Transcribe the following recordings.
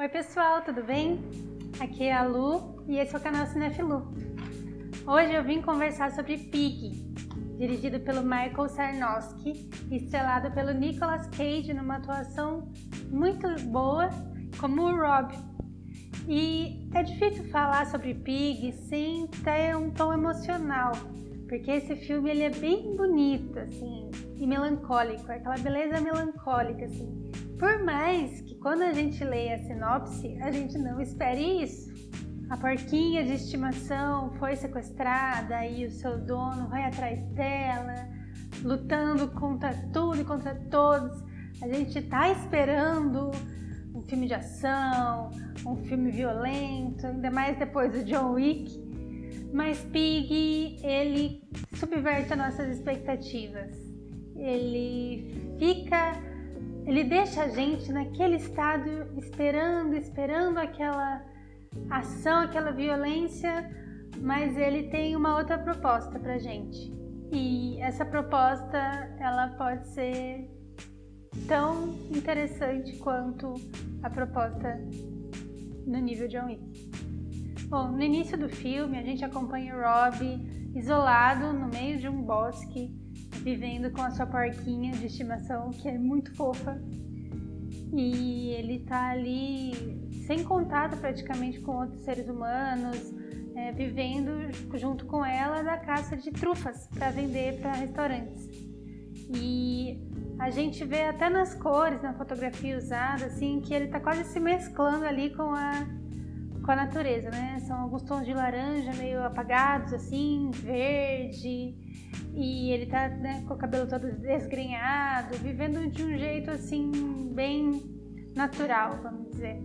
Oi pessoal, tudo bem? Aqui é a Lu e esse é o canal Cinefilu. Hoje eu vim conversar sobre Pig, dirigido pelo Michael Sarnoski e estrelado pelo Nicolas Cage numa atuação muito boa como o Rob. E é difícil falar sobre Pig sem ter um tom emocional, porque esse filme ele é bem bonito assim, e melancólico, aquela beleza melancólica assim. Por mais que quando a gente lê a sinopse, a gente não espere isso. A porquinha de estimação foi sequestrada e o seu dono vai atrás dela, lutando contra tudo e contra todos. A gente tá esperando um filme de ação, um filme violento, ainda mais depois do John Wick. Mas Pig, ele subverte as nossas expectativas. Ele deixa a gente naquele estado esperando aquela ação, aquela violência, mas ele tem uma outra proposta pra gente. E essa proposta, ela pode ser tão interessante quanto a proposta no nível John Wick. Bom, no início do filme a gente acompanha o Rob isolado no meio de um bosque, vivendo com a sua porquinha de estimação, que é muito fofa. E ele tá ali sem contato praticamente com outros seres humanos, vivendo junto com ela da caça de trufas para vender para restaurantes. E a gente vê até nas cores, na fotografia usada, assim, que ele tá quase se mesclando ali com a natureza, né? São alguns tons de laranja meio apagados, assim, verde, e ele tá, né, com o cabelo todo desgrenhado, vivendo de um jeito, assim, bem natural, vamos dizer.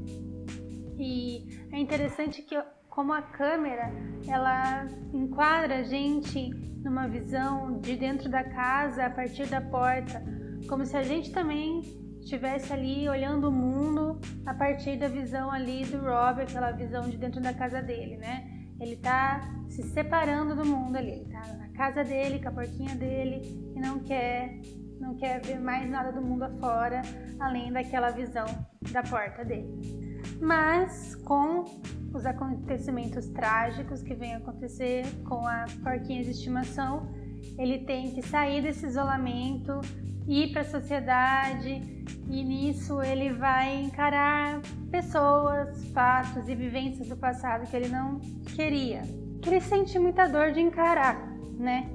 E é interessante que como a câmera, ela enquadra a gente numa visão de dentro da casa, a partir da porta, como se a gente também estivesse ali olhando o mundo a partir da visão ali do Rob, aquela visão de dentro da casa dele, né? Ele tá se separando do mundo ali, ele tá na casa dele, com a porquinha dele e não quer ver mais nada do mundo afora, além daquela visão da porta dele. Mas com os acontecimentos trágicos que vêm acontecer com a porquinha de estimação, ele tem que sair desse isolamento, ir para a sociedade, e nisso ele vai encarar pessoas, fatos e vivências do passado que ele não queria, que ele sente muita dor de encarar, né?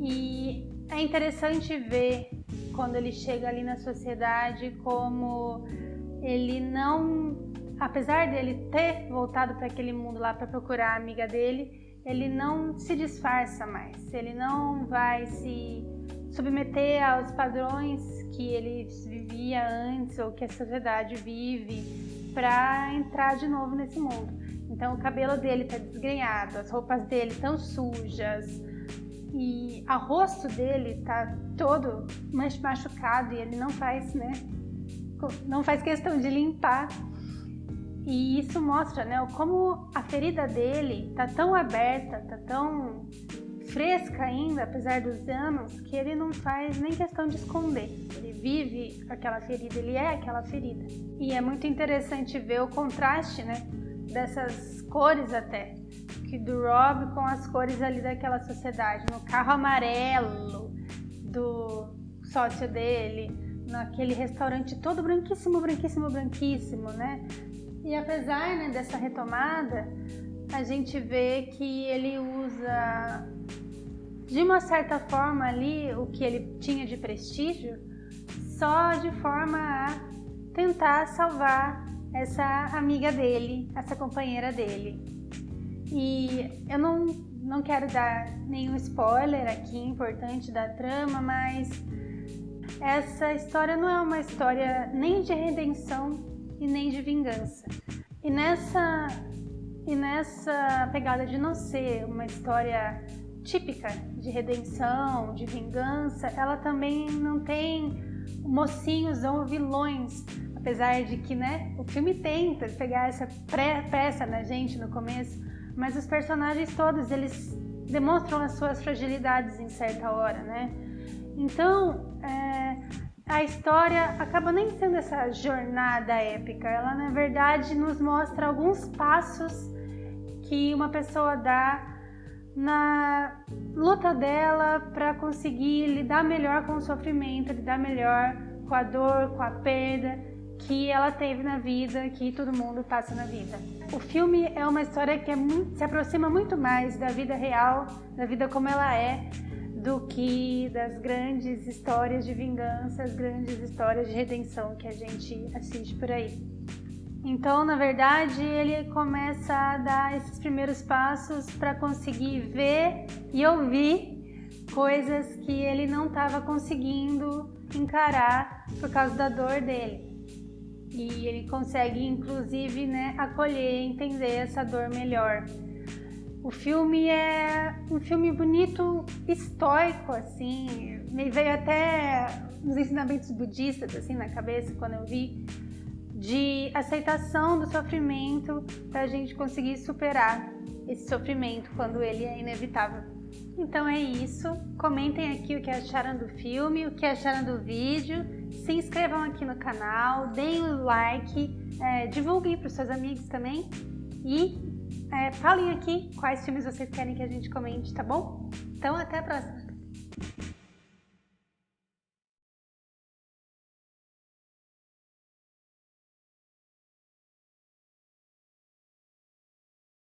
E é interessante ver quando ele chega ali na sociedade como ele não, apesar dele ter voltado para aquele mundo lá para procurar a amiga dele, ele não se disfarça mais, ele não vai se submeter aos padrões que ele vivia antes ou que a sociedade vive para entrar de novo nesse mundo. Então o cabelo dele tá desgrenhado, as roupas dele estão sujas e o rosto dele tá todo machucado e ele não faz questão de limpar. E isso mostra, né, como a ferida dele tá tão aberta, tá tão fresca ainda, apesar dos anos, que ele não faz nem questão de esconder. Ele vive aquela ferida, ele é aquela ferida. E é muito interessante ver o contraste, né, dessas cores até, que do Rob com as cores ali daquela sociedade, no carro amarelo do sócio dele, naquele restaurante todo branquíssimo, né? E apesar, né, dessa retomada, a gente vê que ele usa de uma certa forma ali o que ele tinha de prestígio só de forma a tentar salvar essa amiga dele, essa companheira dele. E eu não quero dar nenhum spoiler aqui importante da trama, mas essa história não é uma história nem de redenção e nem de vingança. E nessa pegada de não ser uma história típica de redenção, de vingança, ela também não tem mocinhos ou vilões, apesar de que, né, o filme tenta pegar essa peça na gente no começo, mas os personagens todos, eles demonstram as suas fragilidades em certa hora, né? Então, a história acaba nem sendo essa jornada épica. Ela, na verdade, nos mostra alguns passos que uma pessoa dá na luta dela para conseguir lidar melhor com o sofrimento, lidar melhor com a dor, com a perda que ela teve na vida, que todo mundo passa na vida. O filme é uma história que se aproxima muito mais da vida real, da vida como ela é, do que das grandes histórias de vingança, as grandes histórias de redenção que a gente assiste por aí. Então, na verdade, ele começa a dar esses primeiros passos para conseguir ver e ouvir coisas que ele não estava conseguindo encarar por causa da dor dele. E ele consegue, inclusive, acolher, entender essa dor melhor. O filme é um filme bonito, estoico, assim. Me veio até uns ensinamentos budistas, assim, na cabeça quando eu vi, de aceitação do sofrimento para a gente conseguir superar esse sofrimento quando ele é inevitável. Então é isso. Comentem aqui o que acharam do filme, o que acharam do vídeo. Se inscrevam aqui no canal, deem o like, divulguem para os seus amigos também e falem aqui quais filmes vocês querem que a gente comente, tá bom? Então até a próxima!